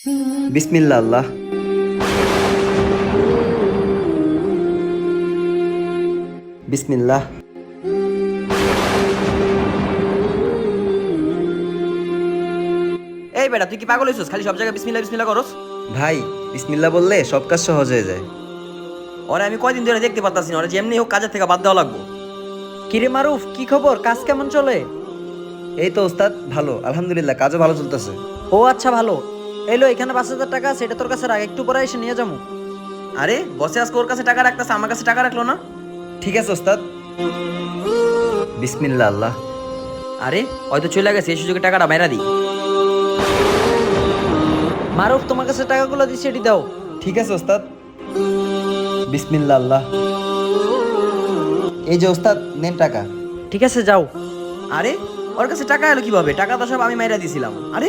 বিসমিল্লাহ আল্লাহ। বিসমিল্লাহ। এই বেটা, তুই কি পাগল হইছিস? খালি সব জায়গায় বিসমিল্লাহ বিসমিল্লাহ করস। ভাই, বিসমিল্লাহ বললে সব কাজ সহজ হয়ে যায়। ওরে আমি কয়দিন ধরে দেখতে পারতাছি না, ওরে যেমনি হোক কাজের থেকে বাদ দেওয়া লাগবো। কিরে মারুফ, কি খবর? কাজ কেমন চলে? এই তো ওস্তাদ, ভালো আলহামদুলিল্লাহ, কাজও ভালো চলতেছে। ও আচ্ছা, ভালো। এলো, এখানে 5,000 টাকা আছে, এটা তোর কাছে রাখ, একটু পরে এসে নিয়ে যাবো। আরে বসে আজকে ওর কাছে টাকা রাখতেছে, আমার কাছে টাকা রাখলো না। ঠিক আছে ওস্তাদ। বিসমিল্লাহ আল্লাহ। আরে হয়তো চলে গেছে, এই সুযোগে টাকাটা বাইরা দিই। মারুফ, তোমার কাছে টাকাগুলো দিচ্ছি, এটি দাও। ঠিক আছে ওস্তাদ। বিসমিল্লাহ আল্লাহ। এই যে ওস্তাদ, নেন টাকা। ঠিক আছে, যাও। আরে ওর কাছে টাকা এলো কিভাবে? টাকা তো সব আমি মাইরা দিছিলাম। আরে